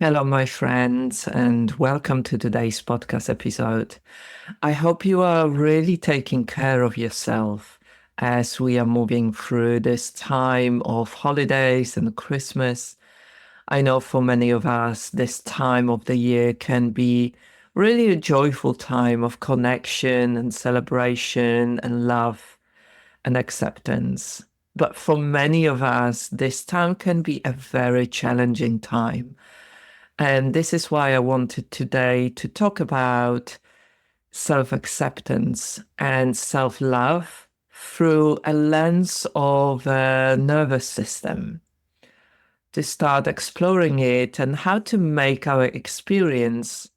Hello, my friends, and welcome to today's podcast episode. I hope you are really taking care of yourself as we are moving through this time of holidays and Christmas. I know for many of us, this time of the year can be really a joyful time of connection and celebration and love and acceptance. But for many of us, this time can be a very challenging time. And this is why I wanted today to talk about self-acceptance and self-love through a lens of a nervous system, to start exploring it and how to make our experience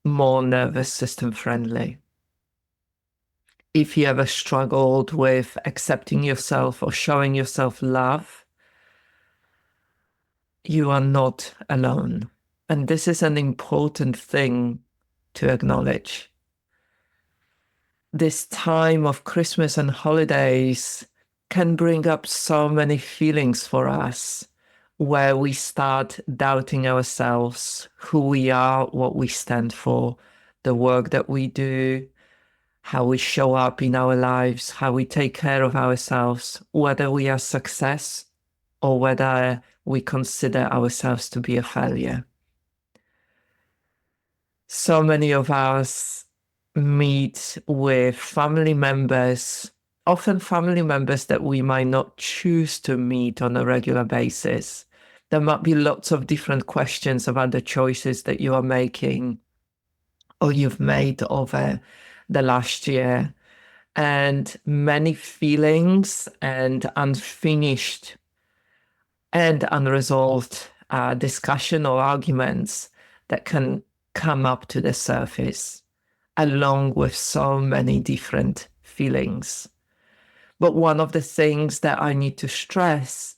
more nervous system friendly. If you ever struggled with accepting yourself or showing yourself love, you are not alone. And this is an important thing to acknowledge. This time of Christmas and holidays can bring up so many feelings for us, where we start doubting ourselves, who we are, what we stand for, the work that we do, how we show up in our lives, how we take care of ourselves, whether we are success or whether we consider ourselves to be a failure. So many of us meet with family members, often family members that we might not choose to meet on a regular basis. There might be lots of different questions about the choices that you are making or you've made over the last year, and many feelings and unfinished and unresolved discussion or arguments that can come up to the surface, along with so many different feelings. But one of the things that I need to stress,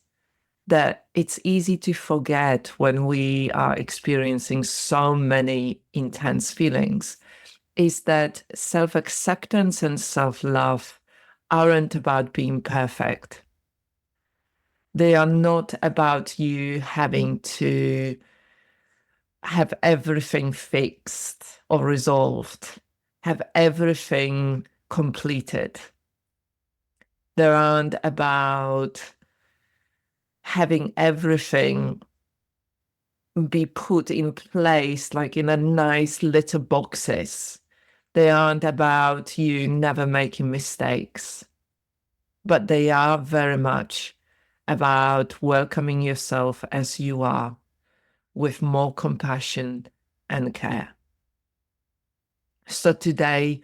that it's easy to forget when we are experiencing so many intense feelings, is that self-acceptance and self-love aren't about being perfect. They are not about you having to have everything fixed or resolved, have everything completed. They aren't about having everything be put in place like in a nice little boxes. They aren't about you never making mistakes, but they are very much about welcoming yourself as you are, with more compassion and care. So today,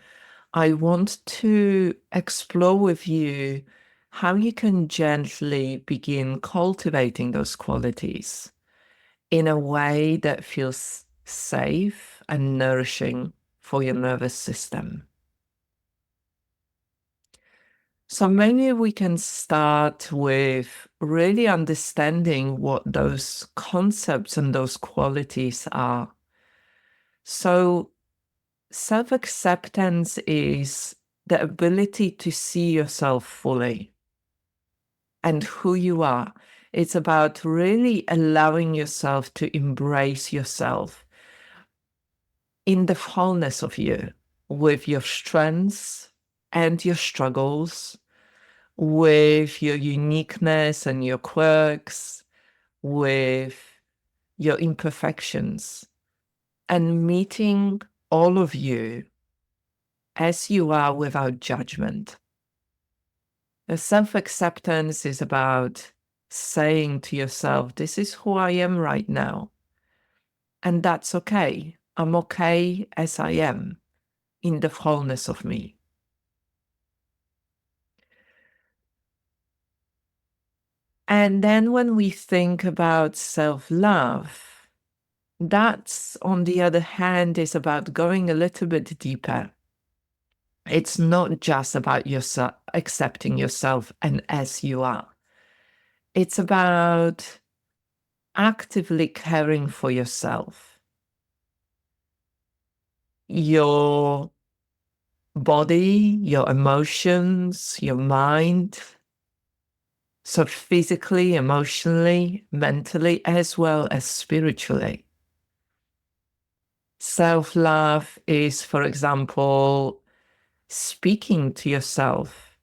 I want to explore with you how you can gently begin cultivating those qualities in a way that feels safe and nourishing for your nervous system. So maybe we can start with really understanding what those concepts and those qualities are. So self-acceptance is the ability to see yourself fully and who you are. It's about really allowing yourself to embrace yourself in the wholeness of you, with your strengths and your struggles, with your uniqueness and your quirks, with your imperfections, and meeting all of you as you are without judgment. The self-acceptance is about saying to yourself, this is who I am right now. And that's okay. I'm okay as I am, in the wholeness of me. And then when we think about self-love, that's, on the other hand, is about going a little bit deeper. It's not just about yourself, accepting yourself and as you are. It's about actively caring for yourself, your body, your emotions, your mind. So physically, emotionally, mentally, as well as spiritually. Self-love is, for example, speaking to yourself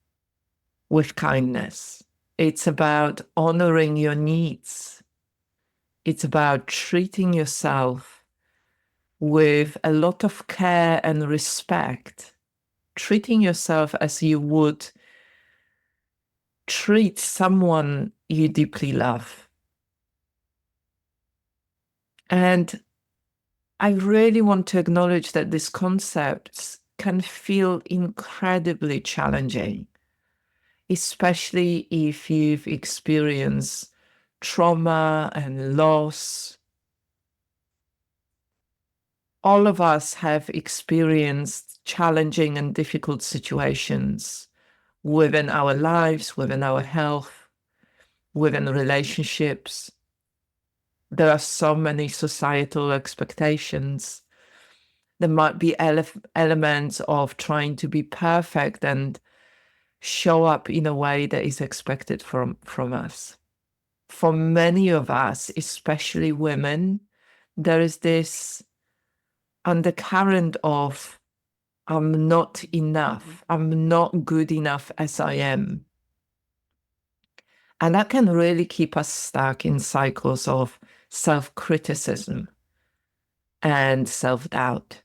with kindness. It's about honoring your needs. It's about treating yourself with a lot of care and respect, treating yourself as you would treat someone you deeply love. And I really want to acknowledge that these concepts can feel incredibly challenging, especially if you've experienced trauma and loss. All of us have experienced challenging and difficult situations within our lives, within our health, within relationships. There are so many societal expectations. There might be elements of trying to be perfect and show up in a way that is expected from us. For many of us, especially women, there is this undercurrent of, I'm not enough, I'm not good enough as I am. And that can really keep us stuck in cycles of self-criticism and self-doubt.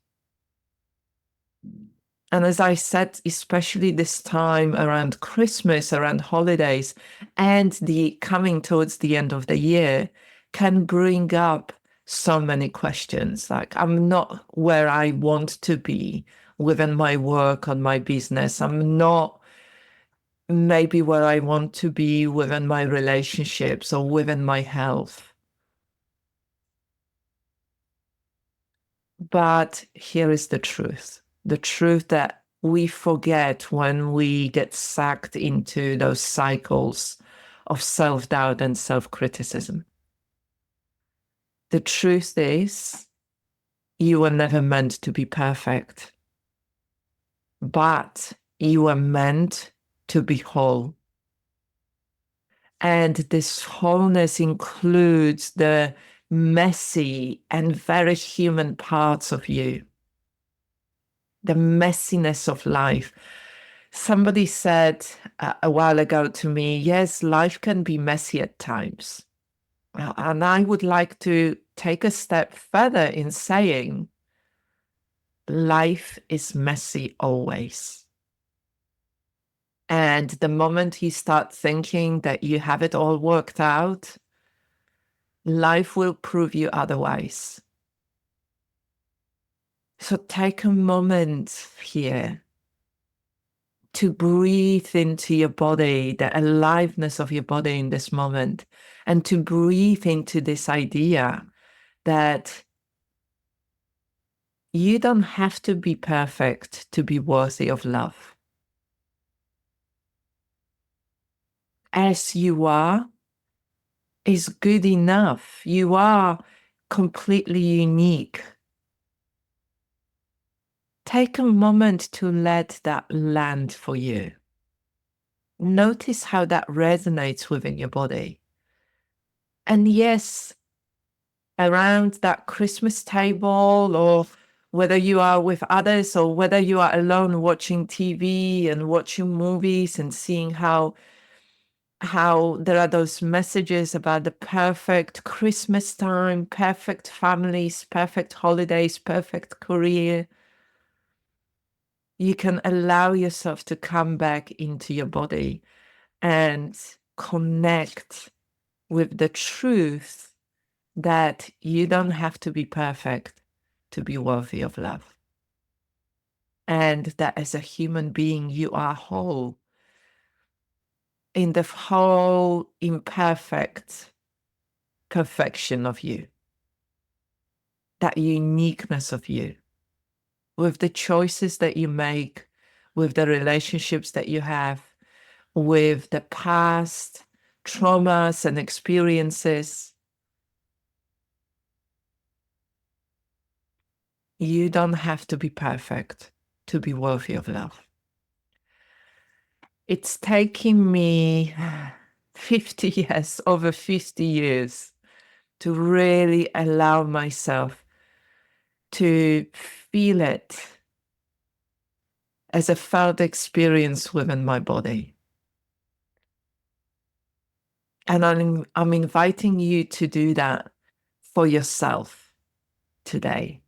And as I said, especially this time around Christmas, around holidays, and the coming towards the end of the year, can bring up so many questions. Like, I'm not where I want to be within my work on my business. I'm not maybe where I want to be within my relationships or within my health. But here is the truth that we forget when we get sucked into those cycles of self-doubt and self-criticism. The truth is, you were never meant to be perfect, but you were meant to be whole. And this wholeness includes the messy and very human parts of you, the messiness of life. Somebody said a while ago to me, yes, life can be messy at times. And I would like to take a step further in saying, life is messy always. And the moment you start thinking that you have it all worked out, life will prove you otherwise. So take a moment here to breathe into your body, the aliveness of your body in this moment, and to breathe into this idea that you don't have to be perfect to be worthy of love. As you are is good enough. You are completely unique. Take a moment to let that land for you. Notice how that resonates within your body. And yes, around that Christmas table, or whether you are with others or whether you are alone watching TV and watching movies and seeing how there are those messages about the perfect Christmas time, perfect families, perfect holidays, perfect career, you can allow yourself to come back into your body and connect with the truth that you don't have to be perfect to be worthy of love. And that as a human being, you are whole in the whole imperfect perfection of you, that uniqueness of you, with the choices that you make, with the relationships that you have, with the past traumas and experiences. You don't have to be perfect to be worthy of love. It's taking me 50 years, over 50 years, to really allow myself to feel it as a felt experience within my body. And I'm inviting you to do that for yourself today.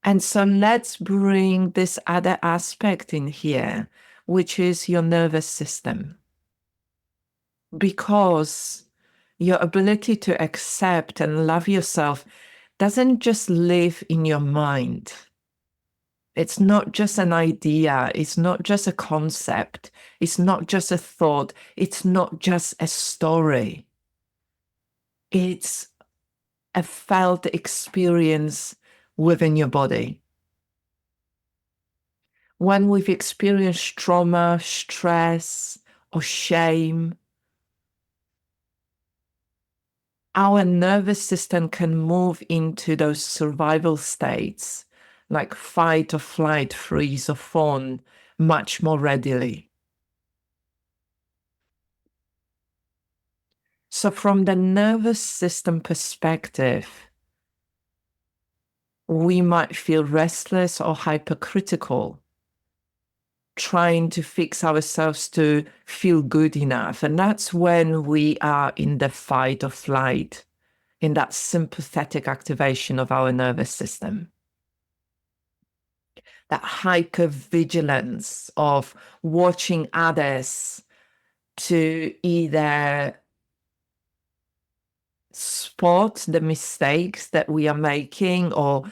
And so let's bring this other aspect in here, which is your nervous system. Because your ability to accept and love yourself doesn't just live in your mind. It's not just an idea. It's not just a concept. It's not just a thought. It's not just a story. It's a felt experience within your body. When we've experienced trauma, stress, or shame, our nervous system can move into those survival states, like fight or flight, freeze or fawn, much more readily. So from the nervous system perspective, we might feel restless or hypercritical, trying to fix ourselves to feel good enough. And that's when we are in the fight or flight, in that sympathetic activation of our nervous system. That hypervigilance of watching others to either spot the mistakes that we are making or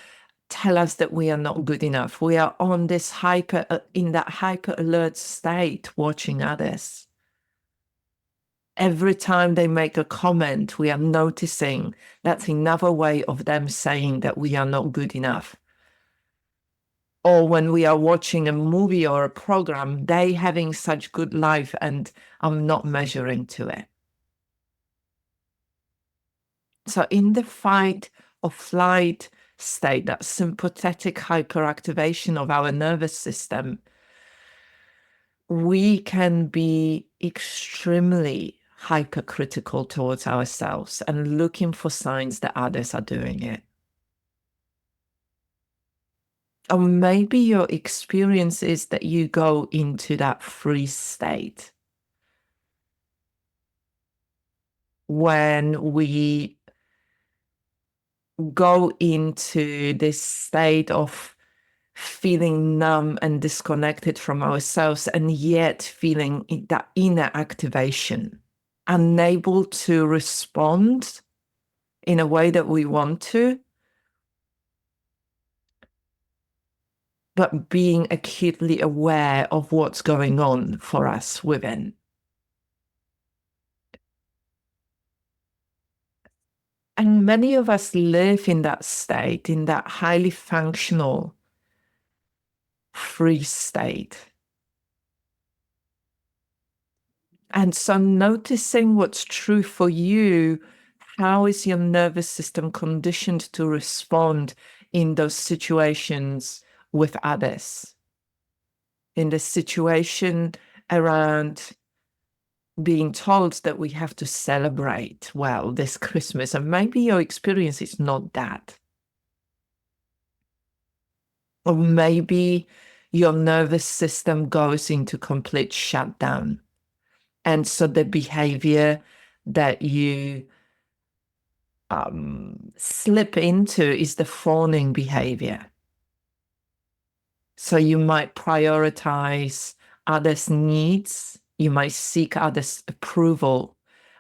tell us that we are not good enough. We are on this in that hyper alert state, watching others. Every time they make a comment, we are noticing that's another way of them saying that we are not good enough. Or when we are watching a movie or a program, they having such good life and I'm not measuring to it. So in the fight or flight state, that sympathetic hyperactivation of our nervous system, we can be extremely hypercritical towards ourselves and looking for signs that others are doing it. Or maybe your experience is that you go into that freeze state when we go into this state of feeling numb and disconnected from ourselves, and yet feeling that inner activation, unable to respond in a way that we want to, but being acutely aware of what's going on for us within. And many of us live in that state, in that highly functional free state. And so noticing what's true for you, how is your nervous system conditioned to respond in those situations with others? In the situation around being told that we have to celebrate well this Christmas, and maybe your experience is not that. Or maybe your nervous system goes into complete shutdown. And so the behavior that you slip into is the fawning behavior. So you might prioritize others' needs. You might seek others' approval,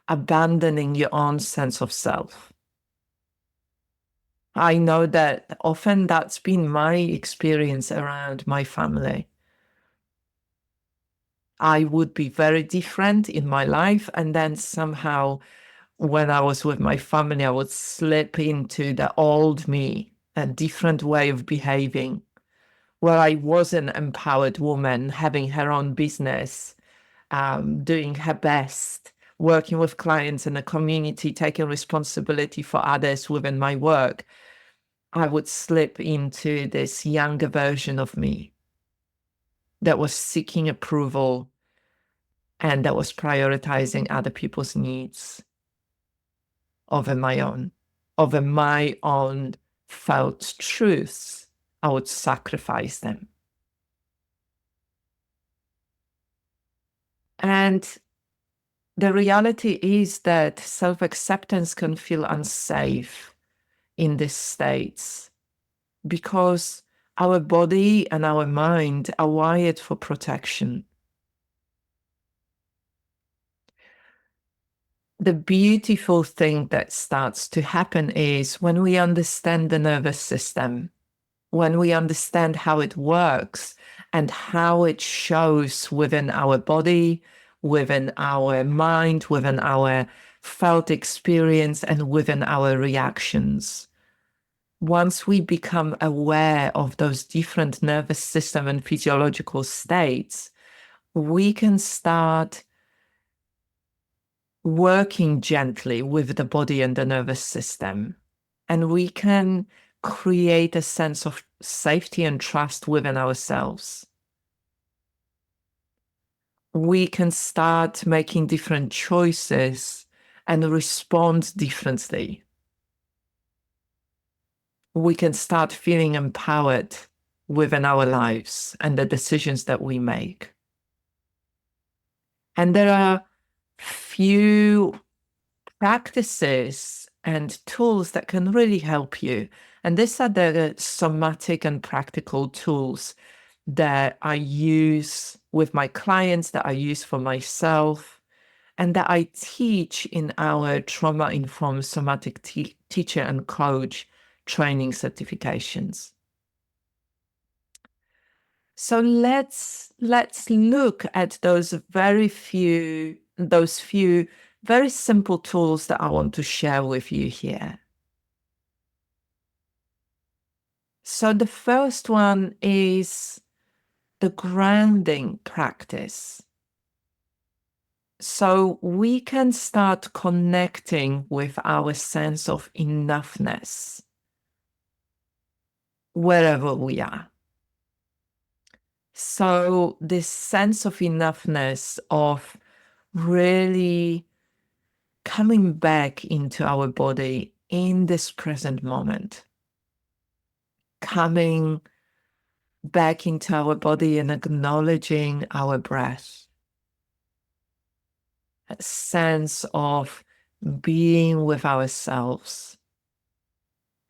abandoning your own sense of self. I know that often that's been my experience around my family. I would be very different in my life, and then somehow when I was with my family, I would slip into the old me, a different way of behaving, where I was an empowered woman, having her own business, doing her best, working with clients in the community, taking responsibility for others within my work. I would slip into this younger version of me that was seeking approval and that was prioritizing other people's needs over my own, over my own felt truths, I would sacrifice them. And the reality is that self-acceptance can feel unsafe in these states because our body and our mind are wired for protection. The beautiful thing that starts to happen is when we understand the nervous system, when we understand how it works and how it shows within our body, within our mind, within our felt experience, and within our reactions. Once we become aware of those different nervous system and physiological states, we can start working gently with the body and the nervous system. And we can create a sense of safety and trust within ourselves. We can start making different choices and respond differently. We can start feeling empowered within our lives and the decisions that we make. And there are few practices and tools that can really help you. And these are the somatic and practical tools that I use with my clients, that I use for myself, and that I teach in our trauma-informed somatic teacher and coach training certifications. So let's look at those few very simple tools that I want to share with you here. So the first one is the grounding practice. So we can start connecting with our sense of enoughness wherever we are. So this sense of enoughness, of really coming back into our body in this present moment, coming back into our body and acknowledging our breath, a sense of being with ourselves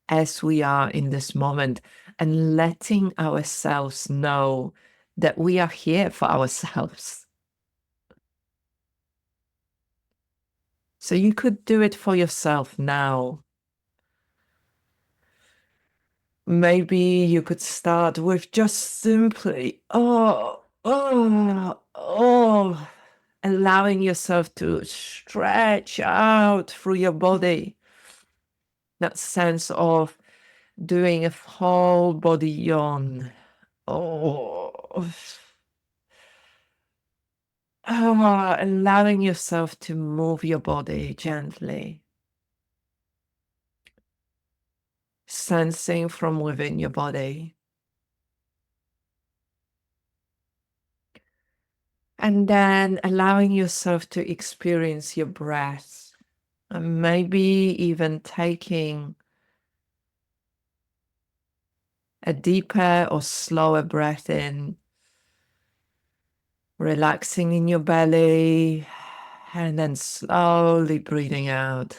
as we are in this moment, and letting ourselves know that we are here for ourselves. So you could do it for yourself now. Maybe you could start with just simply, allowing yourself to stretch out through your body. That sense of doing a whole body yawn. Allowing yourself to move your body gently. Sensing from within your body. And then allowing yourself to experience your breath. And maybe even taking a deeper or slower breath in, relaxing in your belly, and then slowly breathing out.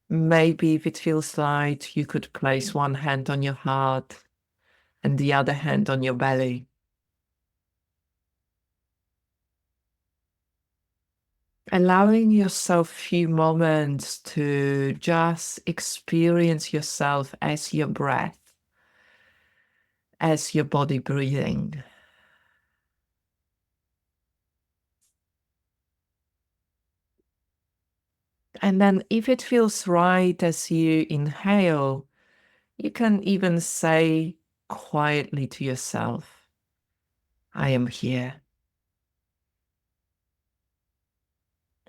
Maybe if it feels right, you could place one hand on your heart and the other hand on your belly. Allowing yourself a few moments to just experience yourself as your breath, as your body breathing. And then if it feels right as you inhale, you can even say quietly to yourself, I am here.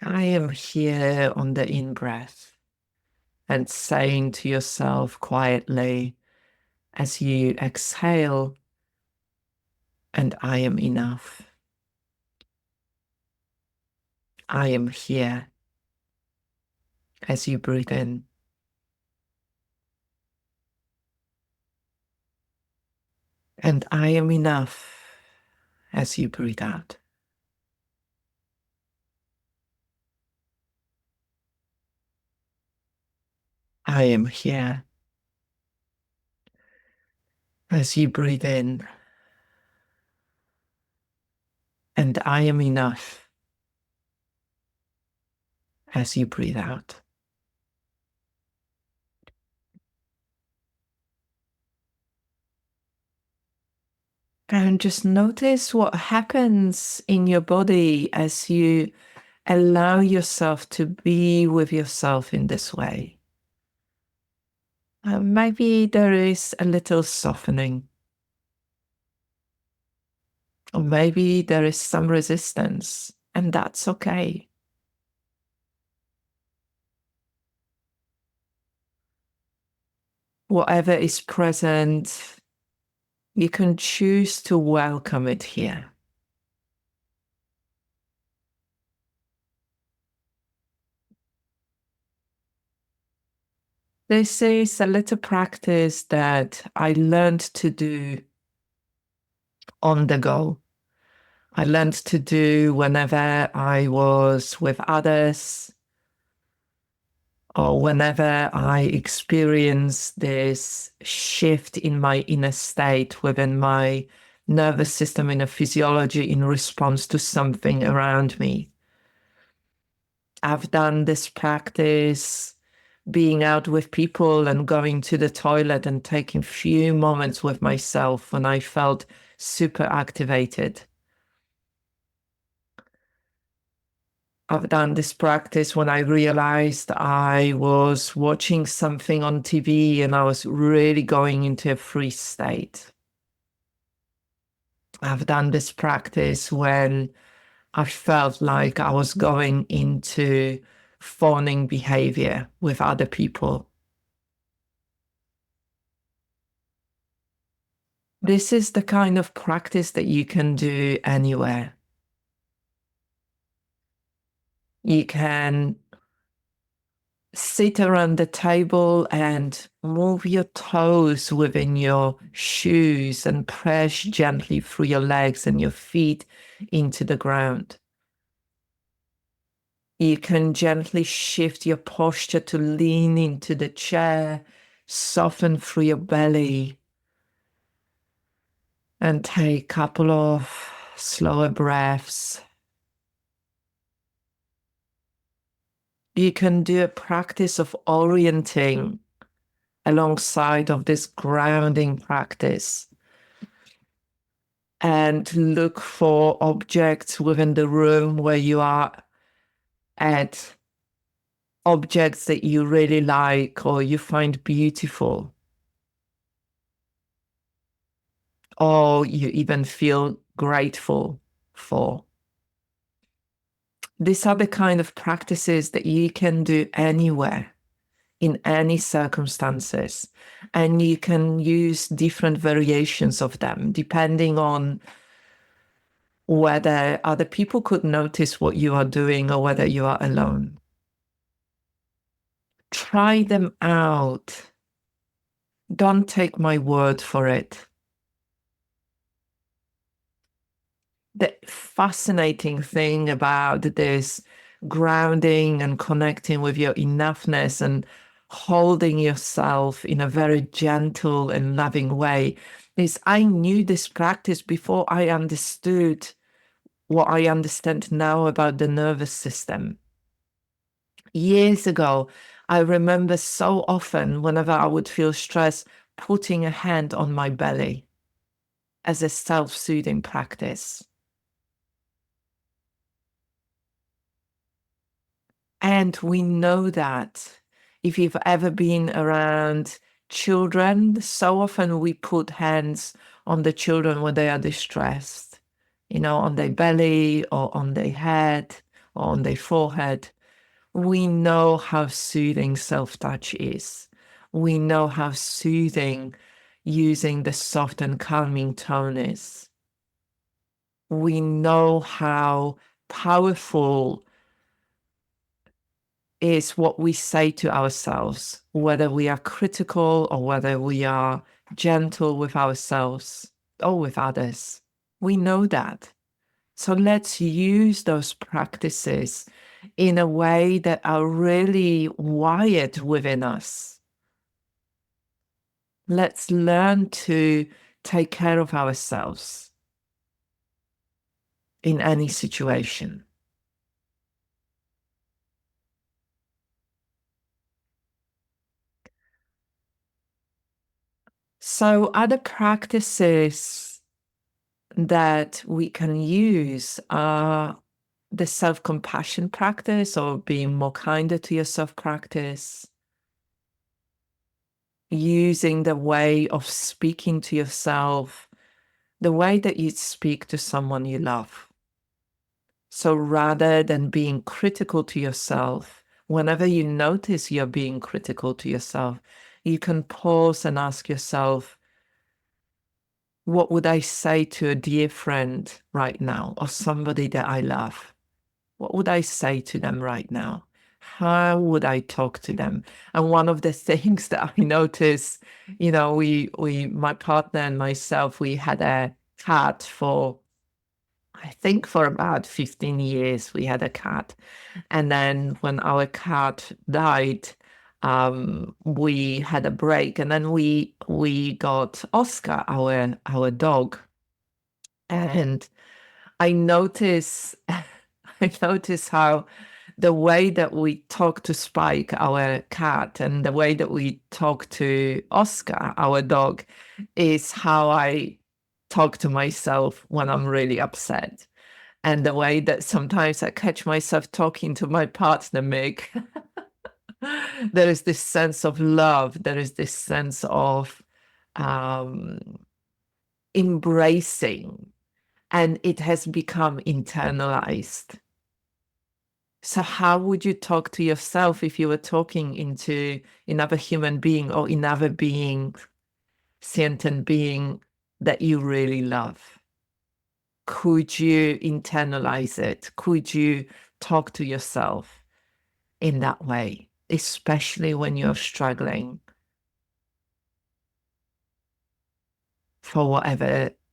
I am here on the in-breath. And saying to yourself quietly as you exhale, and I am enough. I am here. as you breathe in. And I am enough as you breathe out. I am here as you breathe in. And I am enough as you breathe out. And just notice what happens in your body as you allow yourself to be with yourself in this way. Maybe there is a little softening, or maybe there is some resistance, and that's okay. Whatever is present, you can choose to welcome it here. This is a little practice that I learned to do on the go. I learned to do whenever I was with others, or whenever I experienced this shift in my inner state within my nervous system, in a physiology in response to something around me. I've done this practice being out with people and going to the toilet and taking few moments with myself when I felt super activated. I've done this practice when I realized I was watching something on TV and I was really going into a freeze state. I've done this practice when I felt like I was going into fawning behavior with other people. This is the kind of practice that you can do anywhere. You can sit around the table and move your toes within your shoes and press gently through your legs and your feet into the ground. You can gently shift your posture to lean into the chair, soften through your belly, and take a couple of slower breaths. You can do a practice of orienting alongside of this grounding practice and look for objects within the room where you are at, objects that you really like or you find beautiful, or you even feel grateful for. These are the kind of practices that you can do anywhere, in any circumstances, and you can use different variations of them depending on whether other people could notice what you are doing or whether you are alone. Try them out. Don't take my word for it. The fascinating thing about this grounding and connecting with your enoughness and holding yourself in a very gentle and loving way is I knew this practice before I understood what I understand now about the nervous system. Years ago, I remember so often whenever I would feel stress, putting a hand on my belly as a self-soothing practice. And we know that if you've ever been around children, so often we put hands on the children when they are distressed, on their belly or on their head or on their forehead. We know how soothing self-touch is. We know how soothing using the soft and calming tone is. We know how powerful is what we say to ourselves, whether we are critical or whether we are gentle with ourselves or with others. We know that. So let's use those practices in a way that are really wired within us. Let's learn to take care of ourselves in any situation. So other practices that we can use are the self-compassion practice, or being more kinder to yourself practice, using the way of speaking to yourself, the way that you speak to someone you love. So rather than being critical to yourself, whenever you notice you're being critical to yourself, you can pause and ask yourself, what would I say to a dear friend right now, or somebody that I love? What would I say to them right now? How would I talk to them? And one of the things that I noticed, my partner and myself, we had a cat for, I think, for about 15 years. We had a cat. And then when our cat died, we had a break, and then we got Oscar, our dog. And I notice I notice how the way that we talk to Spike, our cat, and the way that we talk to Oscar, our dog, is how I talk to myself when I'm really upset. And the way that sometimes I catch myself talking to my partner, Mick, there is this sense of love, there is this sense of embracing, and it has become internalized. So how would you talk to yourself if you were talking into another human being or another being, sentient being that you really love? Could you internalize it? Could you talk to yourself in that way, especially when you're struggling for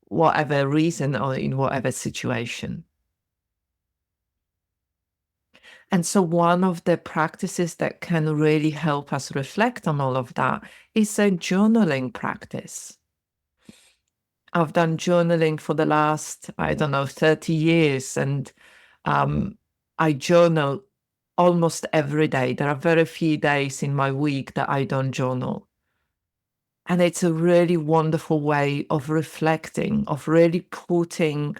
whatever reason or in whatever situation? And so one of the practices that can really help us reflect on all of that is a journaling practice. I've done journaling for the last, 30 years, and I journal almost every day. There are very few days in my week that I don't journal. And it's a really wonderful way of reflecting, of really putting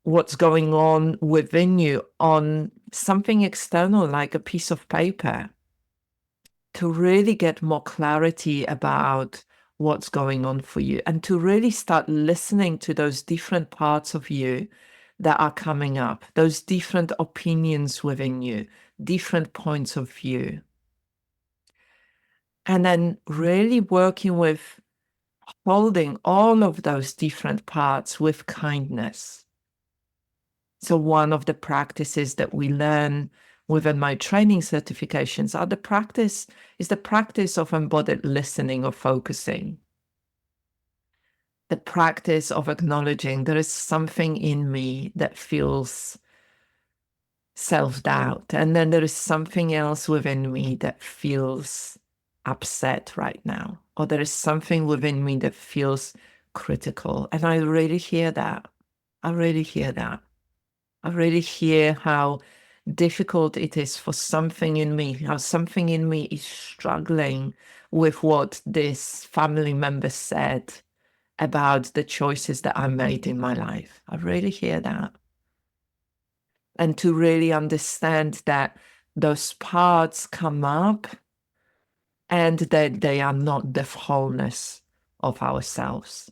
what's going on within you on something external, like a piece of paper, to really get more clarity about what's going on for you, and to really start listening to those different parts of you that are coming up, those different opinions within you, different points of view. And then really working with holding all of those different parts with kindness. So one of the practices that we learn within my training certifications is the practice of embodied listening or focusing. The practice of acknowledging there is something in me that feels self-doubt, and then there is something else within me that feels upset right now, or there is something within me that feels critical. And I really hear that. I really hear that. I really hear how difficult it is for something in me, how something in me is struggling with what this family member said about the choices that I made in my life. I really hear that. And to really understand that those parts come up and that they are not the wholeness of ourselves.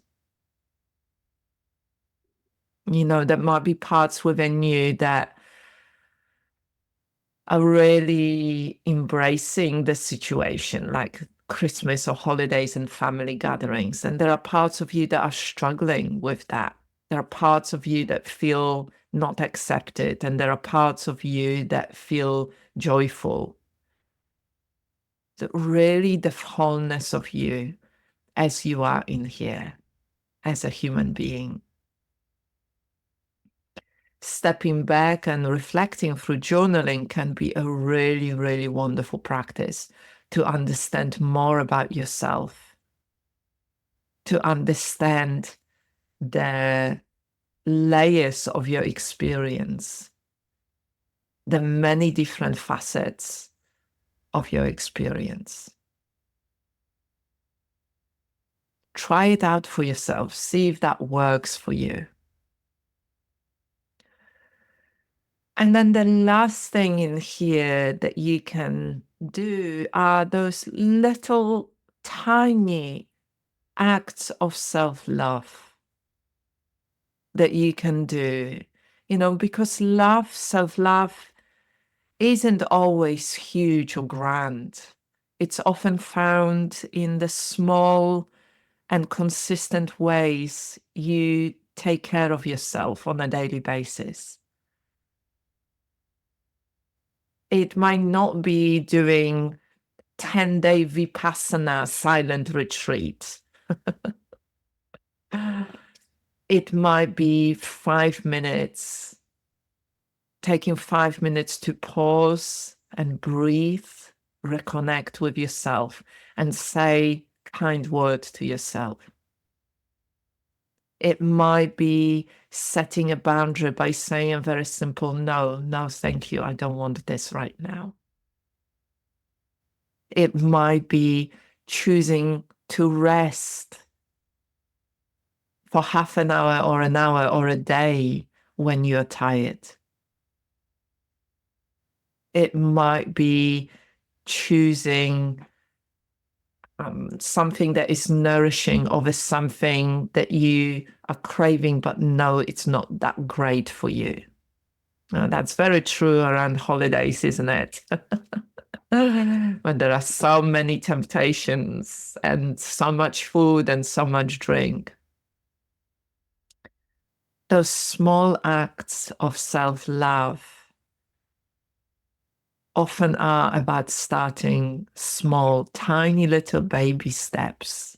There might be parts within you that are really embracing the situation, like Christmas or holidays and family gatherings. And there are parts of you that are struggling with that. There are parts of you that feel not accepted, and there are parts of you that feel joyful. Really the wholeness of you as you are in here, as a human being. Stepping back and reflecting through journaling can be a really, really wonderful practice to understand more about yourself, to understand the layers of your experience, the many different facets of your experience. Try it out for yourself. See if that works for you. And then the last thing in here that you can do are those little tiny acts of self-love that you can do, because self-love isn't always huge or grand. It's often found in the small and consistent ways you take care of yourself on a daily basis. It might not be doing 10-day Vipassana silent retreat. It might be 5 minutes, taking 5 minutes to pause and breathe, reconnect with yourself, and say kind words to yourself. It might be setting a boundary by saying a very simple no, thank you, I don't want this right now. It might be choosing to rest for half an hour or a day when you're tired. It might be choosing something that is nourishing over something that you are craving, but no, it's not that great for you. That's very true around holidays, isn't it? When there are so many temptations and so much food and so much drink. Those small acts of self-love often are about starting small, tiny little baby steps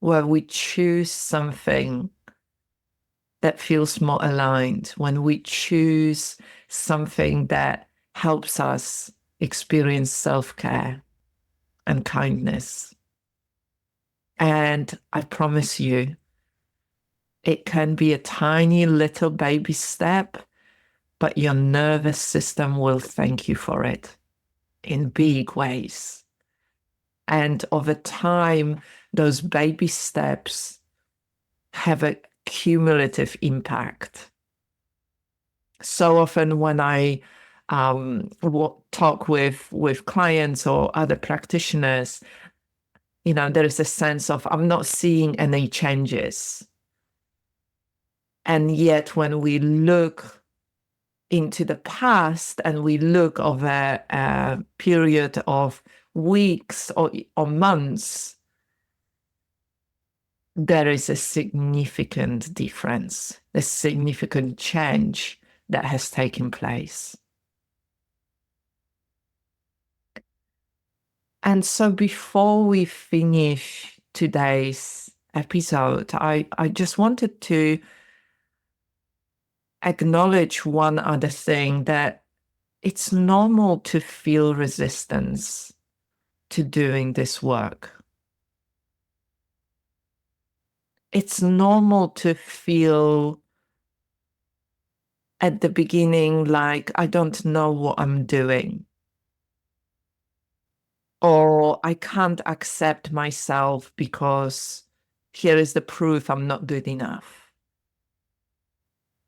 where we choose something that feels more aligned, when we choose something that helps us experience self-care and kindness. And I promise you, it can be a tiny little baby step, but your nervous system will thank you for it in big ways. And over time, those baby steps have a cumulative impact. So often when I talk with clients or other practitioners, there is a sense of, I'm not seeing any changes. And yet when we look into the past and we look over a period of weeks or months, there is a significant difference, a significant change that has taken place. And so before we finish today's episode, I just wanted to acknowledge one other thing, that it's normal to feel resistance to doing this work. It's normal to feel at the beginning like, I don't know what I'm doing, or I can't accept myself because here is the proof I'm not good enough,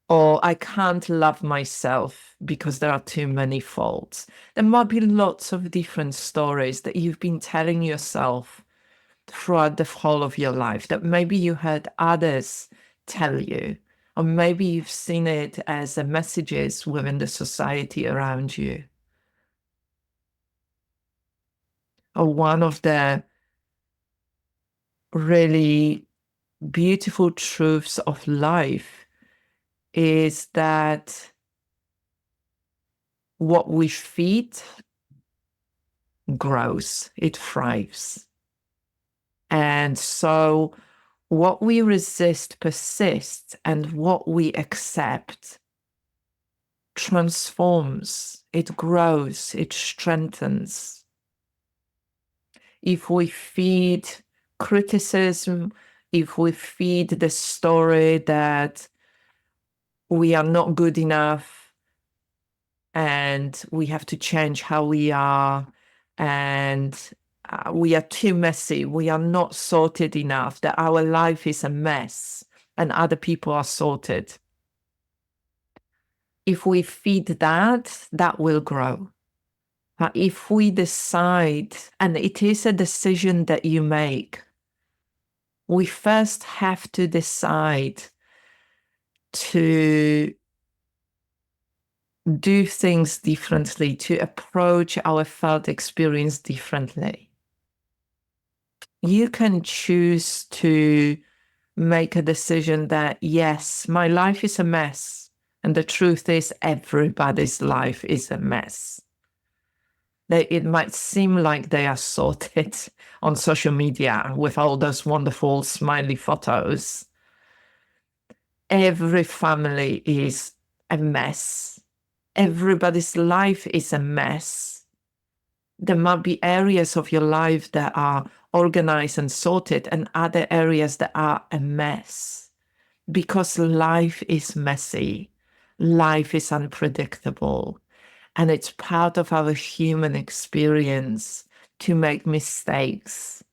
or I can't love myself because there are too many faults. There might be lots of different stories that you've been telling yourself throughout the whole of your life, that maybe you heard others tell you, or maybe you've seen it as messages within the society around you. Or one of the really beautiful truths of life is that what we feed grows, it thrives. And so what we resist persists, and what we accept transforms, it grows, it strengthens. If we feed criticism, if we feed the story that we are not good enough and we have to change how we are, and we are too messy, we are not sorted enough, that our life is a mess and other people are sorted. If we feed that, that will grow. But if we decide, and it is a decision that you make, we first have to decide to do things differently, to approach our felt experience differently. You can choose to make a decision that, yes, my life is a mess. And the truth is, everybody's life is a mess. It might seem like they are sorted on social media with all those wonderful smiley photos. Every family is a mess. Everybody's life is a mess. There might be areas of your life that are organized and sorted, and other areas that are a mess. Because life is messy. Life is unpredictable. And it's part of our human experience to make mistakes,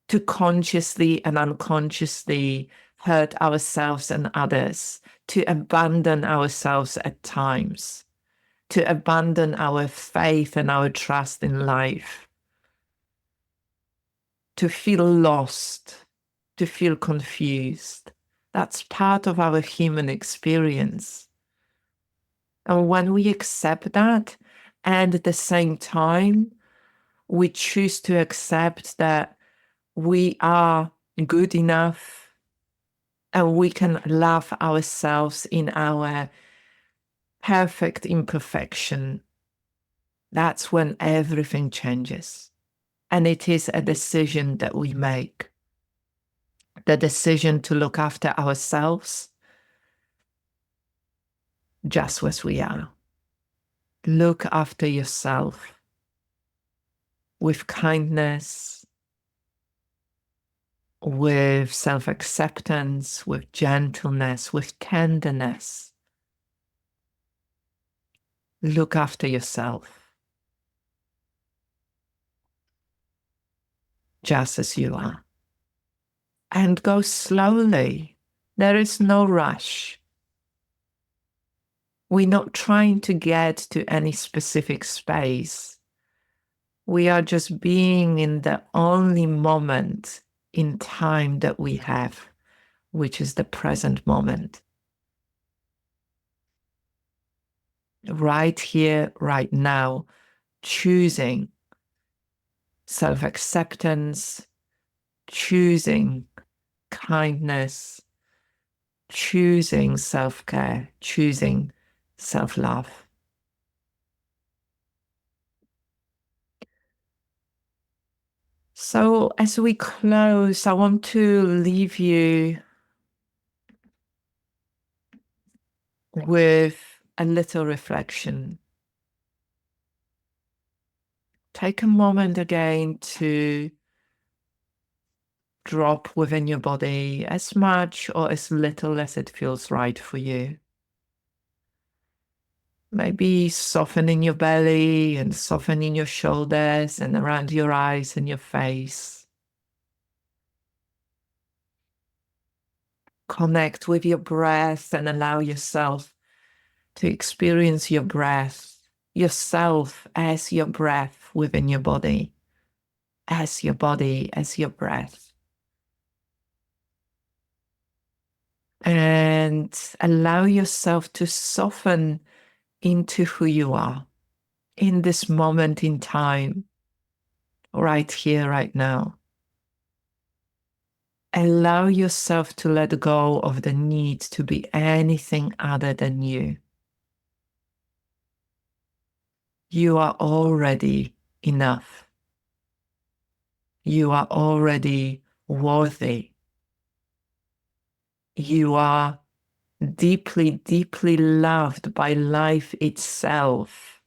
to consciously and unconsciously hurt ourselves and others, to abandon ourselves at times, to abandon our faith and our trust in life, to feel lost, to feel confused. That's part of our human experience. And when we accept that, and at the same time, we choose to accept that we are good enough and we can love ourselves in our perfect imperfection, that's when everything changes. And it is a decision that we make. The decision to look after ourselves just as we are. Look after yourself with kindness, with self-acceptance, with gentleness, with tenderness. Look after yourself just as you are. And go slowly. There is no rush. We're not trying to get to any specific space. We are just being in the only moment in time that we have, which is the present moment. Right here, right now, choosing self-acceptance, choosing kindness, choosing self-care, choosing self-love. So as we close, I want to leave you with a little reflection. Take a moment again to drop within your body as much or as little as it feels right for you. Maybe softening your belly and softening your shoulders and around your eyes and your face. Connect with your breath and allow yourself to experience your breath, yourself as your breath within your body, as your body, as your breath. And allow yourself to soften into who you are in this moment in time, right here, right now. Allow yourself to let go of the need to be anything other than you. You are already enough. You are already worthy. You are deeply, deeply loved by life itself.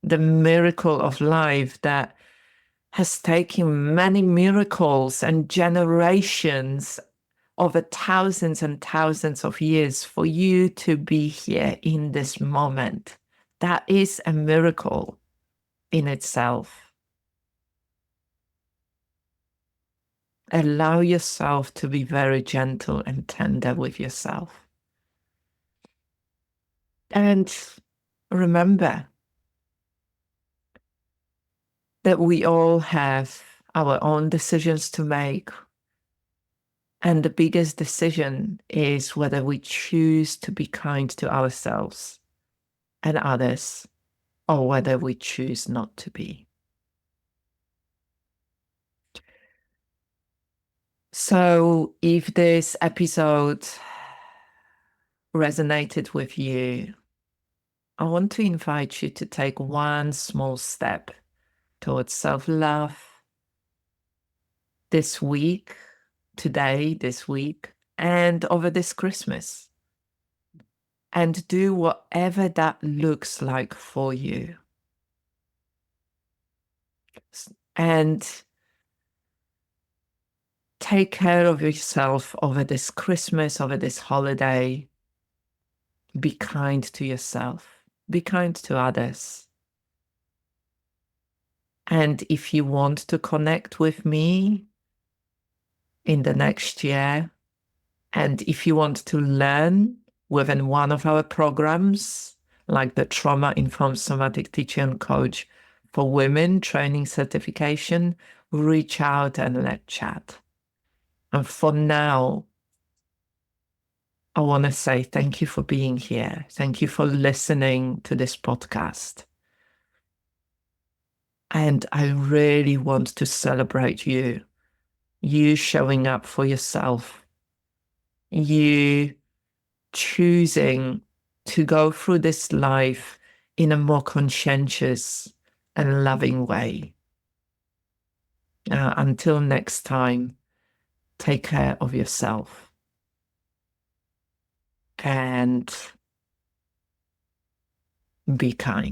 The miracle of life that has taken many miracles and generations over thousands and thousands of years for you to be here in this moment. That is a miracle in itself. Allow yourself to be very gentle and tender with yourself. And remember that we all have our own decisions to make. And the biggest decision is whether we choose to be kind to ourselves and others, or whether we choose not to be. So if this episode resonated with you, I want to invite you to take one small step towards self-love this week, today, this week, and over this Christmas. And do whatever that looks like for you. And take care of yourself over this Christmas, over this holiday. Be kind to yourself. Be kind to others. And if you want to connect with me in the next year, and if you want to learn within one of our programs, like the Trauma-Informed Somatic Teacher and Coach for Women Training Certification, reach out and let's chat. And for now, I want to say thank you for being here. Thank you for listening to this podcast. And I really want to celebrate you. You showing up for yourself. You choosing to go through this life in a more conscientious and loving way. Until next time, take care of yourself. And be kind.